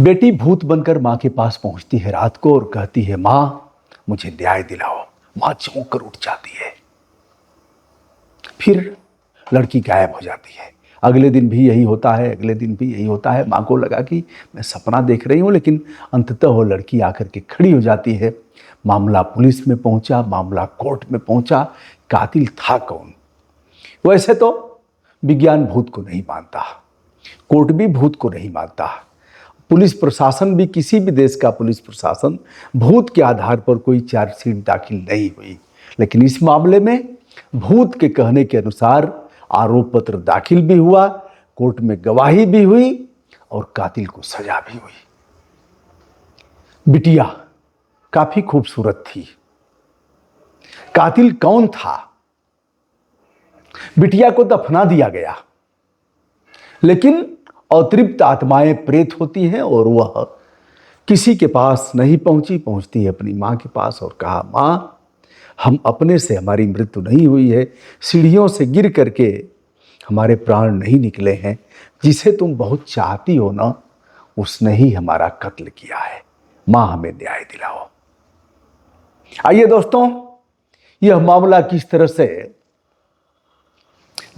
बेटी भूत बनकर माँ के पास पहुंचती है रात को और कहती है, माँ मुझे न्याय दिलाओ। माँ चौंक कर उठ जाती है। फिर लड़की गायब हो जाती है। अगले दिन भी यही होता है, अगले दिन भी यही होता है। माँ को लगा कि मैं सपना देख रही हूँ, लेकिन अंततः वो लड़की आकर के खड़ी हो जाती है। मामला पुलिस में पहुंचा, मामला कोर्ट में पहुंचा। कातिल था कौन? वैसे तो विज्ञान भूत को नहीं मानता, कोर्ट भी भूत को नहीं मानता, पुलिस प्रशासन भी, किसी भी देश का पुलिस प्रशासन भूत के आधार पर कोई चार्जशीट दाखिल नहीं हुई। लेकिन इस मामले में भूत के कहने के अनुसार आरोप पत्र दाखिल भी हुआ, कोर्ट में गवाही भी हुई और कातिल को सजा भी हुई। बिटिया काफी खूबसूरत थी। कातिल कौन था? बिटिया को दफना दिया गया, लेकिन अतृप्त आत्माएं प्रेत होती हैं और वह किसी के पास नहीं पहुंचती है अपनी मां के पास और कहा, मां हम अपने से, हमारी मृत्यु नहीं हुई है, सीढ़ियों से गिर करके हमारे प्राण नहीं निकले हैं, जिसे तुम बहुत चाहती हो ना, उसने ही हमारा कत्ल किया है, मां हमें न्याय दिलाओ। आइए दोस्तों, यह मामला किस तरह से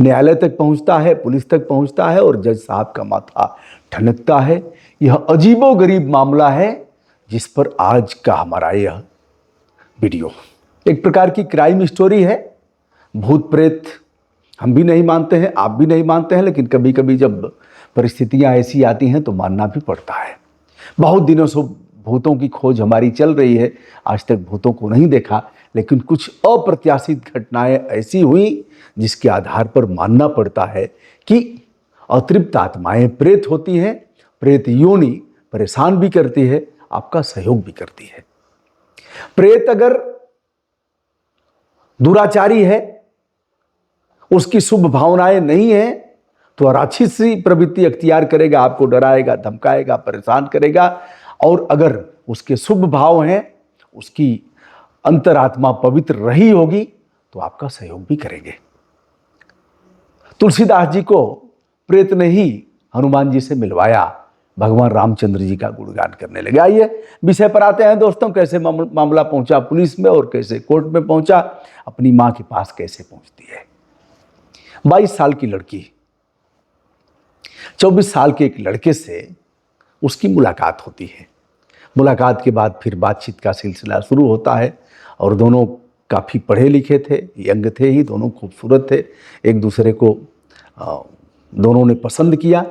न्यायालय तक पहुंचता है, पुलिस तक पहुंचता है और जज साहब का माथा ठनकता है। यह अजीबोगरीब मामला है जिस पर आज का हमारा यह वीडियो एक प्रकार की क्राइम स्टोरी है। भूत प्रेत हम भी नहीं मानते हैं, आप भी नहीं मानते हैं, लेकिन कभी कभी जब परिस्थितियां ऐसी आती हैं तो मानना भी पड़ता है। बहुत दिनों से भूतों की खोज हमारी चल रही है, आज तक भूतों को नहीं देखा, लेकिन कुछ अप्रत्याशित घटनाएं ऐसी हुई जिसके आधार पर मानना पड़ता है कि अतृप्त आत्माएं प्रेत होती हैं। प्रेत योनि परेशान भी करती है, आपका सहयोग भी करती है। प्रेत अगर दुराचारी है, उसकी शुभ भावनाएं नहीं है, तो राक्षसी प्रवृत्ति अख्तियार करेगा, आपको डराएगा, धमकाएगा, परेशान करेगा। और अगर उसके शुभ भाव हैं, उसकी अंतरात्मा पवित्र रही होगी, तो आपका सहयोग भी करेंगे। तुलसीदास जी को प्रेत ने ही हनुमान जी से मिलवाया, भगवान रामचंद्र जी का गुणगान करने लगे। आइए विषय पर आते हैं दोस्तों, कैसे मामला पहुंचा पुलिस में और कैसे कोर्ट में पहुंचा, अपनी मां के पास कैसे पहुंचती है। 22 साल की लड़की 24 साल के एक लड़के से उसकी मुलाकात होती है। मुलाकात के बाद फिर बातचीत का सिलसिला शुरू होता है और दोनों काफ़ी पढ़े लिखे थे, यंग थे ही, दोनों खूबसूरत थे, एक दूसरे को दोनों ने पसंद किया।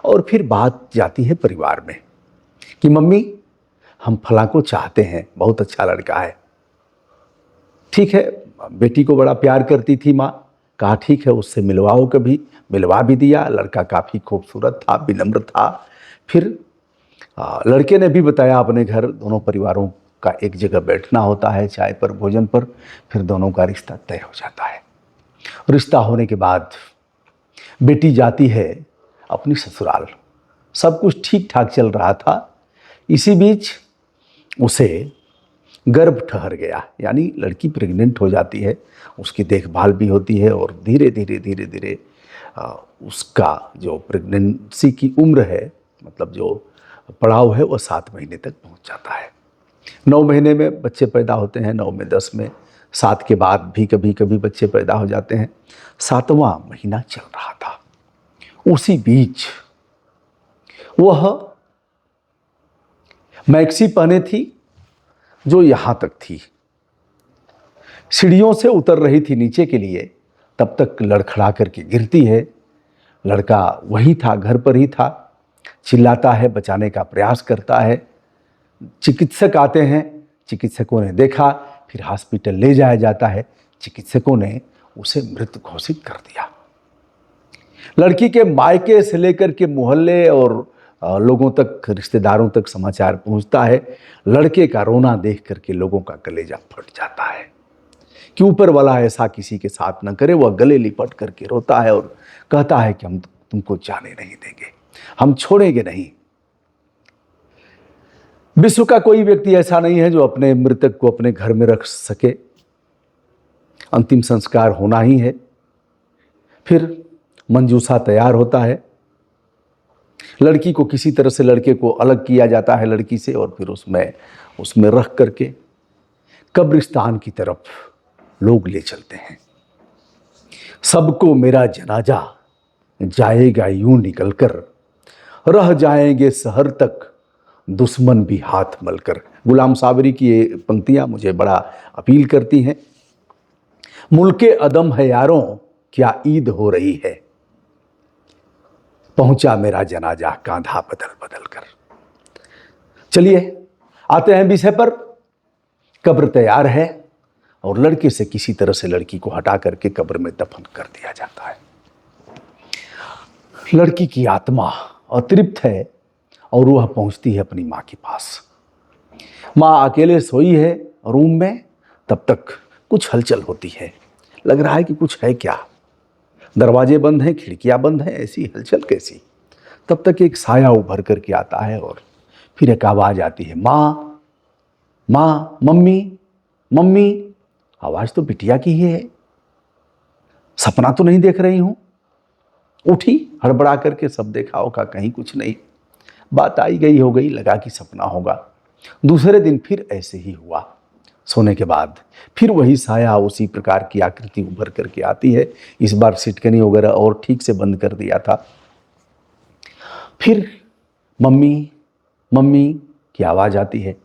और फिर बात जाती है परिवार में कि मम्मी हम फलां को चाहते हैं, बहुत अच्छा लड़का है। ठीक है, बेटी को बड़ा प्यार करती थी माँ, कहा ठीक है उससे मिलवाओ, कभी मिलवा भी दिया। लड़का काफ़ी खूबसूरत था, विनम्र था। फिर लड़के ने भी बताया अपने घर, दोनों परिवारों का एक जगह बैठना होता है, चाय पर, भोजन पर, फिर दोनों का रिश्ता तय हो जाता है। रिश्ता होने के बाद बेटी जाती है अपनी ससुराल। सब कुछ ठीक ठाक चल रहा था। इसी बीच उसे गर्भ ठहर गया, यानी लड़की प्रेग्नेंट हो जाती है। उसकी देखभाल भी होती है और धीरे धीरे उसका जो प्रेगनेंसी की उम्र है, मतलब जो पड़ाव है, वो 7 महीने तक पहुंच जाता है। 9 महीने में बच्चे पैदा होते हैं, 9 में, 10 में, 7 के बाद भी कभी कभी बच्चे पैदा हो जाते हैं। 7वां महीना चल रहा था। उसी बीच वह मैक्सी पहने थी जो यहां तक थी, सीढ़ियों से उतर रही थी नीचे के लिए, तब तक लड़खड़ा करके गिरती है। लड़का वही था, घर पर ही था, चिल्लाता है, बचाने का प्रयास करता है। चिकित्सक आते हैं, चिकित्सकों ने देखा, फिर हॉस्पिटल ले जाया जाता है। चिकित्सकों ने उसे मृत घोषित कर दिया। लड़की के मायके से लेकर के मोहल्ले और लोगों तक, रिश्तेदारों तक समाचार पहुंचता है। लड़के का रोना देख करके लोगों का कलेजा फट जाता है कि ऊपर वाला ऐसा किसी के साथ न करे। वह गले लिपट करके रोता है और कहता है कि हम तुमको जाने नहीं देंगे, हम छोड़ेंगे नहीं। विश्व का कोई व्यक्ति ऐसा नहीं है जो अपने मृतक को अपने घर में रख सके। अंतिम संस्कार होना ही है। फिर मंजूसा तैयार होता है। लड़की को किसी तरह से लड़के को अलग किया जाता है लड़की से, और फिर उसमें उसमें रख करके कब्रिस्तान की तरफ लोग ले चलते हैं। सबको मेरा जनाजा जाएगा यूं निकलकर, रह जाएंगे शहर तक दुश्मन भी हाथ मलकर। गुलाम साबरी की ये पंक्तियां मुझे बड़ा अपील करती हैं। मुल्के अदम है यारों, क्या ईद हो रही है, पहुंचा मेरा जनाजा कांधा बदल बदल कर। चलिए आते हैं विषय पर। कब्र तैयार है और लड़के से किसी तरह से लड़की को हटा करके कब्र में दफन कर दिया जाता है। लड़की की आत्मा अतृप्त है और वह पहुंचती है अपनी मां के पास। मां अकेले सोई है रूम में। तब तक कुछ हलचल होती है, लग रहा है कि कुछ है क्या। दरवाजे बंद हैं, खिड़कियां बंद हैं, ऐसी हलचल कैसी। तब तक एक साया उभर करके आता है और फिर एक आवाज आती है, माँ माँ, मम्मी मम्मी। आवाज तो बिटिया की ही है, सपना तो नहीं देख रही हूं। उठी हड़बड़ा करके, सब देखा होगा, कहीं कुछ नहीं। बात आई गई हो गई, लगा कि सपना होगा। दूसरे दिन फिर ऐसे ही हुआ। सोने के बाद फिर वही साया उसी प्रकार की आकृति उभर करके आती है। इस बार सिटकनी वगैरह और ठीक से बंद कर दिया था। फिर मम्मी मम्मी की आवाज़ आती है।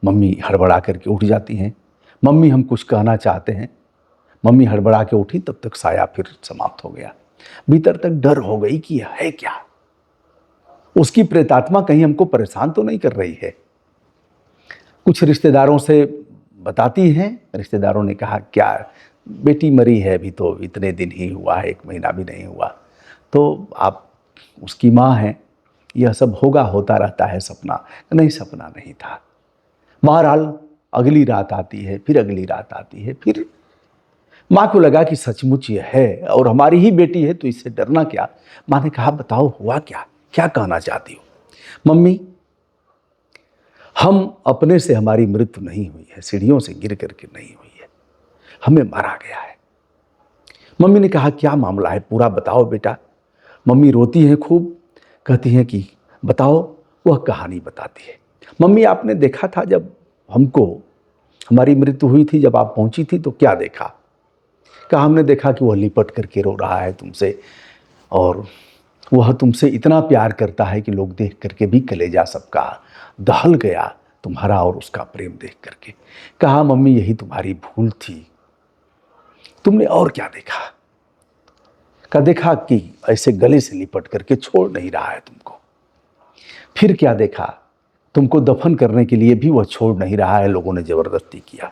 मम्मी हड़बड़ा करके उठ जाती हैं। मम्मी हम कुछ कहना चाहते हैं। मम्मी हड़बड़ा के उठी, तब तक साया फिर समाप्त हो गया। भीतर तक डर हो गई कि यह है क्या, उसकी प्रेतात्मा कहीं हमको परेशान तो नहीं कर रही है। कुछ रिश्तेदारों से बताती हैं। रिश्तेदारों ने कहा, क्या बेटी मरी है, अभी तो इतने दिन ही हुआ है, 1 महीना भी नहीं हुआ, तो आप उसकी माँ हैं, यह सब होगा, होता रहता है सपना। नहीं, सपना नहीं था। बहरहाल अगली रात आती है, फिर अगली रात आती है। फिर माँ को लगा कि सचमुच यह है और हमारी ही बेटी है, तो इससे डरना क्या। माँ ने कहा, बताओ हुआ क्या, क्या कहना चाहती हो। मम्मी, हम अपने से हमारी मृत्यु नहीं हुई है, सीढ़ियों से गिर करके नहीं हुई है, हमें मारा गया है। मम्मी ने कहा, क्या मामला है, पूरा बताओ बेटा। मम्मी रोती हैं खूब, कहती हैं कि बताओ। वह कहानी बताती है। मम्मी, आपने देखा था जब हमको हमारी मृत्यु हुई थी, जब आप पहुंची थी, तो क्या देखा। कहा, हमने देखा कि वह लिपट करके रो रहा है तुमसे, और वह तुमसे इतना प्यार करता है कि लोग देख करके भी कलेजा सबका दहल गया, तुम्हारा और उसका प्रेम देख करके। कहा, मम्मी यही तुम्हारी भूल थी, तुमने और क्या देखा। का देखा कि ऐसे गले से लिपट करके छोड़ नहीं रहा है तुमको। फिर क्या देखा, तुमको दफन करने के लिए भी वह छोड़ नहीं रहा है, लोगों ने जबरदस्ती किया।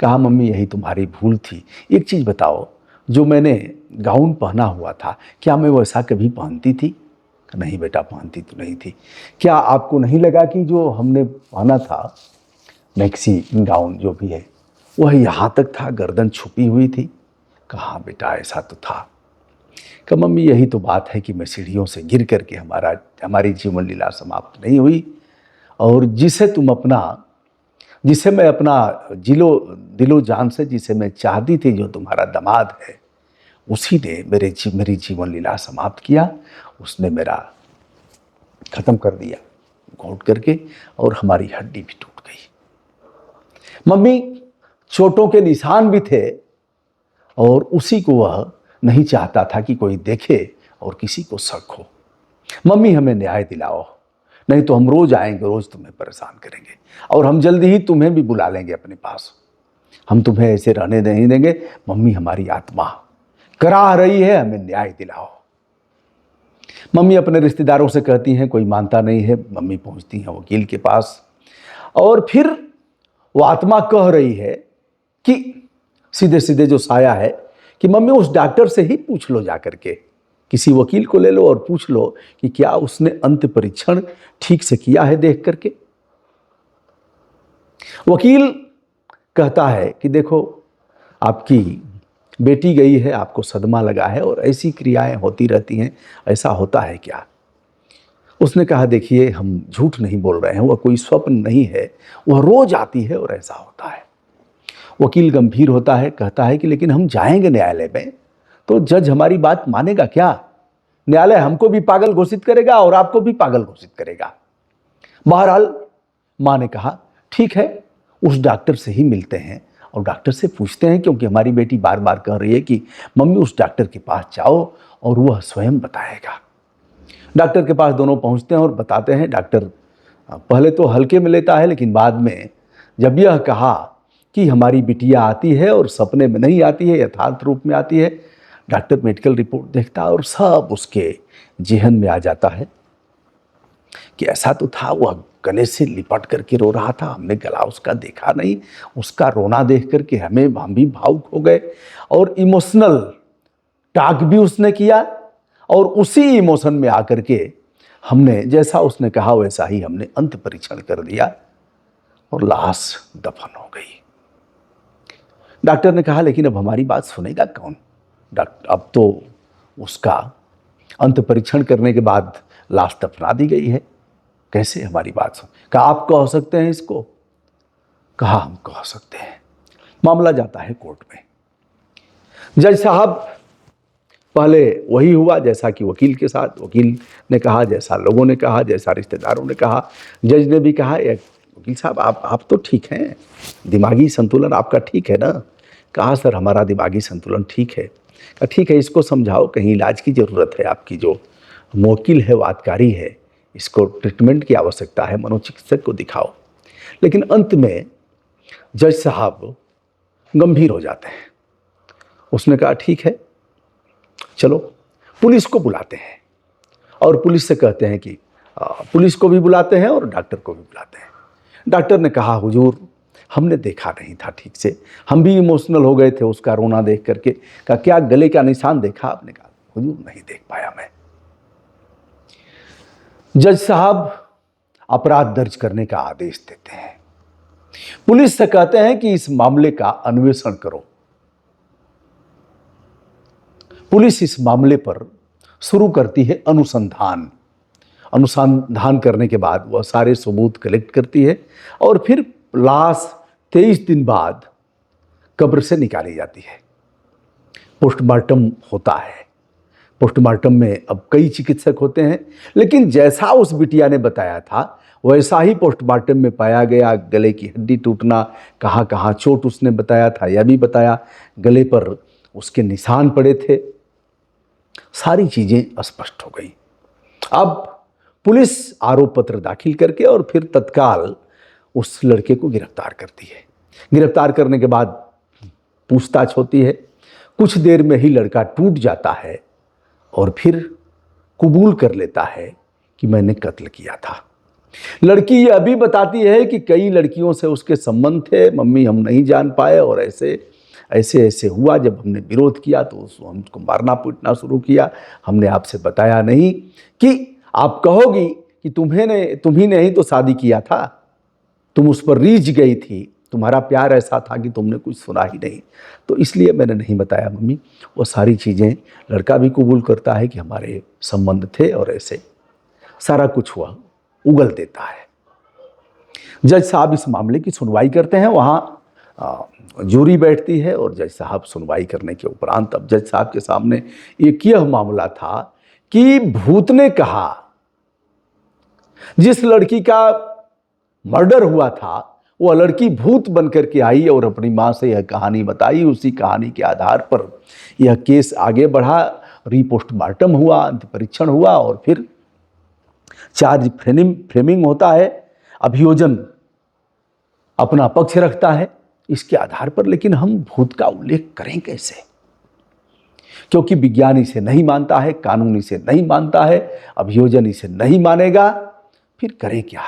कहा, मम्मी यही तुम्हारी भूल थी। एक चीज बताओ, जो मैंने गाउन पहना हुआ था, क्या मैं वैसा कभी पहनती थी। नहीं बेटा, पहनती तो नहीं थी। क्या आपको नहीं लगा कि जो हमने पहना था मैक्सी गाउन जो भी है, वह यहाँ तक था, गर्दन छुपी हुई थी। कहा, बेटा ऐसा तो था। कि मम्मी यही तो बात है कि मैं सीढ़ियों से गिर करके हमारी जीवन लीला समाप्त नहीं हुई, और जिसे मैं अपना दिलो जान से जिसे मैं चाहती थी, जो तुम्हारा दामाद है, उसी ने मेरी जीवन लीला समाप्त किया। उसने मेरा खत्म कर दिया घोट करके, और हमारी हड्डी भी टूट गई। मम्मी, चोटों के निशान भी थे, और उसी को वह नहीं चाहता था कि कोई देखे और किसी को शक हो। मम्मी, हमें न्याय दिलाओ, नहीं तो हम रोज आएंगे, रोज तुम्हें परेशान करेंगे, और हम जल्दी ही तुम्हें भी बुला लेंगे अपने पास। हम तुम्हें ऐसे रहने नहीं देंगे। मम्मी, हमारी आत्मा कराह रही है, हमें न्याय दिलाओ। मम्मी अपने रिश्तेदारों से कहती हैं, कोई मानता नहीं है। मम्मी पहुंचती हैं वकील के पास, और फिर वो आत्मा कह रही है कि सीधे सीधे जो साया है, कि मम्मी उस डॉक्टर से ही पूछ लो जाकर के, किसी वकील को ले लो और पूछ लो कि क्या उसने अंत परीक्षण ठीक से किया है देख करके। वकील कहता है कि देखो, आपकी बेटी गई है, आपको सदमा लगा है, और ऐसी क्रियाएं होती रहती हैं, ऐसा होता है क्या। उसने कहा, देखिए हम झूठ नहीं बोल रहे हैं, वह कोई स्वप्न नहीं है, वह रोज आती है और ऐसा होता है। वकील गंभीर होता है, कहता है कि लेकिन हम जाएंगे न्यायालय में, तो जज हमारी बात मानेगा क्या। न्यायालय हमको भी पागल घोषित करेगा और आपको भी पागल घोषित करेगा। बहरहाल माँ ने कहा ठीक है, उस डॉक्टर से ही मिलते हैं और डॉक्टर से पूछते हैं, क्योंकि हमारी बेटी बार बार कह रही है कि मम्मी उस डॉक्टर के पास जाओ और वह स्वयं बताएगा। डॉक्टर के पास दोनों पहुंचते हैं और बताते हैं। डॉक्टर पहले तो हल्के में लेता है, लेकिन बाद में जब यह कहा कि हमारी बिटिया आती है और सपने में नहीं आती है, यथार्थ रूप में आती है, डॉक्टर मेडिकल रिपोर्ट देखता है और सब उसके जेहन में आ जाता है कि ऐसा तो था, वह गले से लिपट करके रो रहा था, हमने गला उसका देखा नहीं, उसका रोना देख करके हम भी भावुक हो गए और इमोशनल टॉक भी उसने किया और उसी इमोशन में आकर के हमने जैसा उसने कहा वैसा ही हमने अंत परीक्षण कर दिया और लाश दफन हो गई। डॉक्टर ने कहा लेकिन अब हमारी बात सुनेगा कौन? डॉक्टर अब तो उसका अंत परीक्षण करने के बाद लाश दफना दी गई है, कैसे हमारी बात सुन? कहा आप कह सकते हैं इसको? कहा हम कह सकते हैं। मामला जाता है कोर्ट में। जज साहब पहले वही हुआ जैसा कि वकील के साथ, वकील ने कहा जैसा लोगों ने कहा, जैसा रिश्तेदारों ने कहा, जज ने भी कहा वकील साहब आप तो ठीक हैं, दिमागी संतुलन आपका ठीक है ना? कहा सर हमारा दिमागी संतुलन ठीक है। कहा ठीक है, इसको समझाओ, कहीं इलाज की ज़रूरत है, आपकी जो मुवक्किल है वादकारी है, इसको ट्रीटमेंट की आवश्यकता है, मनोचिकित्सक को दिखाओ। लेकिन अंत में जज साहब गंभीर हो जाते हैं। उसने कहा ठीक है, चलो पुलिस को बुलाते हैं और पुलिस से कहते हैं कि पुलिस को भी बुलाते हैं और डॉक्टर को भी बुलाते हैं। डॉक्टर ने कहा हुजूर हमने देखा नहीं था ठीक से, हम भी इमोशनल हो गए थे उसका रोना देख करके। कहा क्या गले का निशान देखा आपने? कहा हुजूर नहीं देख पाया मैं। जज साहब अपराध दर्ज करने का आदेश देते हैं। पुलिस से कहते हैं कि इस मामले का अन्वेषण करो। पुलिस इस मामले पर शुरू करती है अनुसंधान। अनुसंधान करने के बाद वह सारे सबूत कलेक्ट करती है और फिर लाश 23 दिन बाद कब्र से निकाली जाती है। पोस्टमार्टम होता है। पोस्टमार्टम में अब कई चिकित्सक होते हैं, लेकिन जैसा उस बिटिया ने बताया था वैसा ही पोस्टमार्टम में पाया गया। गले की हड्डी टूटना, कहाँ कहाँ चोट उसने बताया था यह भी बताया, गले पर उसके निशान पड़े थे, सारी चीज़ें स्पष्ट हो गई। अब पुलिस आरोप पत्र दाखिल करके और फिर तत्काल उस लड़के को गिरफ्तार करती है। गिरफ्तार करने के बाद पूछताछ होती है। कुछ देर में ही लड़का टूट जाता है और फिर कबूल कर लेता है कि मैंने कत्ल किया था। लड़की यह भी बताती है कि कई लड़कियों से उसके संबंध थे, मम्मी हम नहीं जान पाए और ऐसे हुआ, जब हमने विरोध किया तो हमको मारना पीटना शुरू किया, हमने आपसे बताया नहीं कि आप कहोगी कि तुम्ही ने ही तो शादी किया था, तुम उस पर रीझ गई थी, तुम्हारा प्यार ऐसा था कि तुमने कुछ सुना ही नहीं, तो इसलिए मैंने नहीं बताया मम्मी। वो सारी चीज़ें लड़का भी कबूल करता है कि हमारे संबंध थे और ऐसे सारा कुछ हुआ, उगल देता है। जज साहब इस मामले की सुनवाई करते हैं। वहाँ जूरी बैठती है और जज साहब सुनवाई करने के उपरांत अब जज साहब के सामने एक यह मामला था कि भूत ने कहा जिस लड़की का मर्डर हुआ था वह लड़की भूत बनकर के आई और अपनी मां से यह कहानी बताई। उसी कहानी के आधार पर यह केस आगे बढ़ा, रीपोस्टमार्टम हुआ, अंत परीक्षण हुआ और फिर चार्ज फ्रेमिंग होता है, अभियोजन अपना पक्ष रखता है इसके आधार पर। लेकिन हम भूत का उल्लेख करें कैसे? क्योंकि विज्ञान इसे नहीं मानता है, कानून इसे नहीं मानता है, अभियोजन इसे नहीं मानेगा, फिर करें क्या?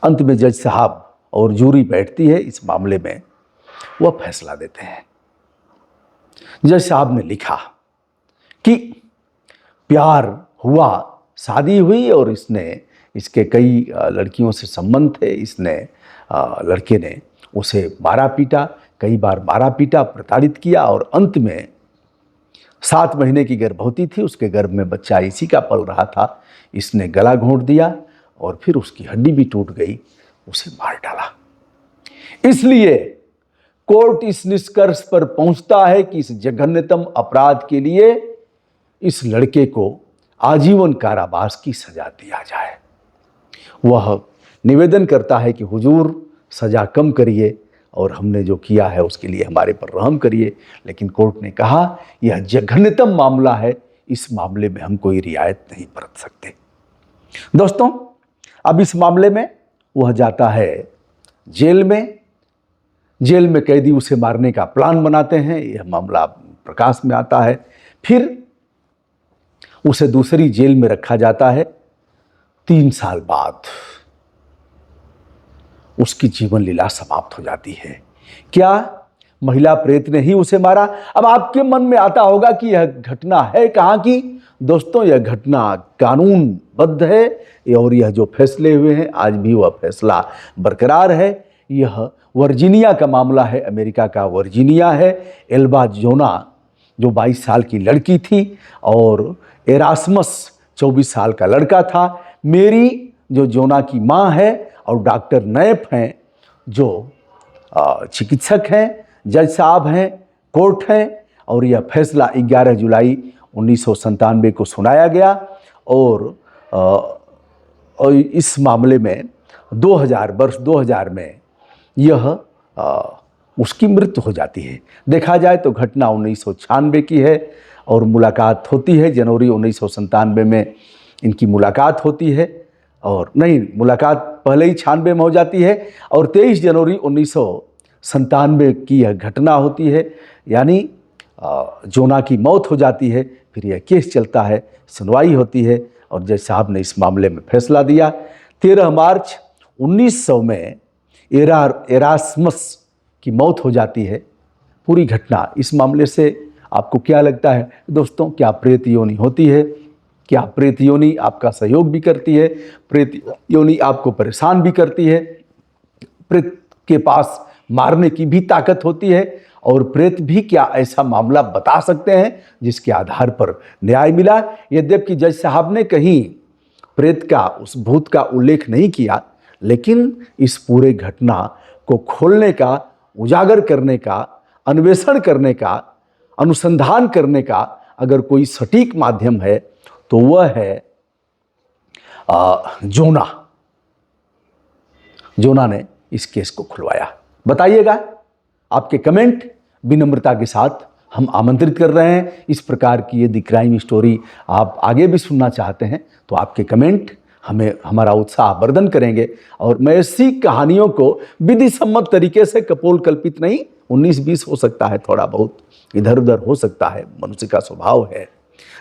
अंत में जज साहब और जूरी बैठती है इस मामले में, वह फैसला देते हैं। जज साहब ने लिखा कि प्यार हुआ, शादी हुई और इसके कई लड़कियों से संबंध थे। लड़के ने उसे मारा पीटा, कई बार मारा पीटा, प्रताड़ित किया और अंत में 7 महीने की गर्भवती थी, उसके गर्भ में बच्चा इसी का पल रहा था। इसने गला घोंट दिया और फिर उसकी हड्डी भी टूट गई, उसे मार डाला। इसलिए कोर्ट इस निष्कर्ष पर पहुंचता है कि इस जघन्यतम अपराध के लिए इस लड़के को आजीवन कारावास की सजा दिया जाए। वह निवेदन करता है कि हुजूर सजा कम करिए और हमने जो किया है उसके लिए हमारे पर रहम करिए। लेकिन कोर्ट ने कहा यह जघन्यतम मामला है, इस मामले में हम कोई रियायत नहीं बरत सकते। दोस्तों, अब इस मामले में वह जाता है जेल में। जेल में कैदी उसे मारने का प्लान बनाते हैं, यह मामला प्रकाश में आता है। फिर उसे दूसरी जेल में रखा जाता है। 3 साल बाद उसकी जीवन लीला समाप्त हो जाती है। क्या महिला प्रेत ने ही उसे मारा? अब आपके मन में आता होगा कि यह घटना है कहाँ की। दोस्तों, यह घटना कानूनबद्ध है और यह जो फैसले हुए हैं आज भी वह फैसला बरकरार है। यह वर्जीनिया का मामला है, अमेरिका का वर्जीनिया है। एल्बा जोना जो 22 साल की लड़की थी और एरास्मस 24 साल का लड़का था। मेरी जो जोना की माँ है और डॉक्टर नैफ हैं जो चिकित्सक हैं, जज साहब हैं, कोर्ट हैं, और यह फैसला 11 जुलाई 1997 को सुनाया गया। और इस मामले में 2000 में यह उसकी मृत्यु हो जाती है। देखा जाए तो घटना 1996 की है और मुलाकात होती है जनवरी 1997 में इनकी मुलाकात होती है। और नहीं, मुलाकात पहले ही 96 में हो जाती है और 23 जनवरी 1997 की यह घटना होती है, यानी जोना की मौत हो जाती है। फिर यह केस चलता है, सुनवाई होती है और जज साहब ने इस मामले में फैसला दिया। 13 मार्च 1900 में एरास्मस की मौत हो जाती है। पूरी घटना इस मामले से आपको क्या लगता है दोस्तों? क्या प्रेत योनि होती है? क्या प्रेत योनि आपका सहयोग भी करती है? प्रेत योनि आपको परेशान भी करती है? प्रेत के पास मारने की भी ताकत होती है? और प्रेत भी क्या ऐसा मामला बता सकते हैं जिसके आधार पर न्याय मिला? यद्यपि जज साहब ने कहीं प्रेत का, उस भूत का उल्लेख नहीं किया, लेकिन इस पूरे घटना को खोलने का, उजागर करने का, अन्वेषण करने का, अनुसंधान करने का अगर कोई सटीक माध्यम है तो वह है जोना। जोना ने इस केस को खुलवाया। बताइएगा, आपके कमेंट विनम्रता के साथ हम आमंत्रित कर रहे हैं। इस प्रकार की यदि क्राइम स्टोरी आप आगे भी सुनना चाहते हैं तो आपके कमेंट हमें, हमारा उत्साह वर्धन करेंगे। और मैं ऐसी कहानियों को विधि सम्मत तरीके से, कपोल कल्पित नहीं, 19-20 हो सकता है, थोड़ा बहुत इधर उधर हो सकता है, मनुष्य का स्वभाव है,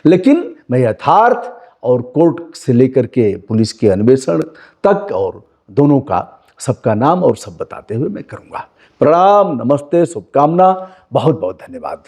लेकिन मैं यथार्थ और कोर्ट से लेकर के पुलिस के अन्वेषण तक और दोनों का, सबका नाम और सब बताते हुए मैं करूँगा। प्रणाम, नमस्ते, शुभकामना, बहुत बहुत धन्यवाद।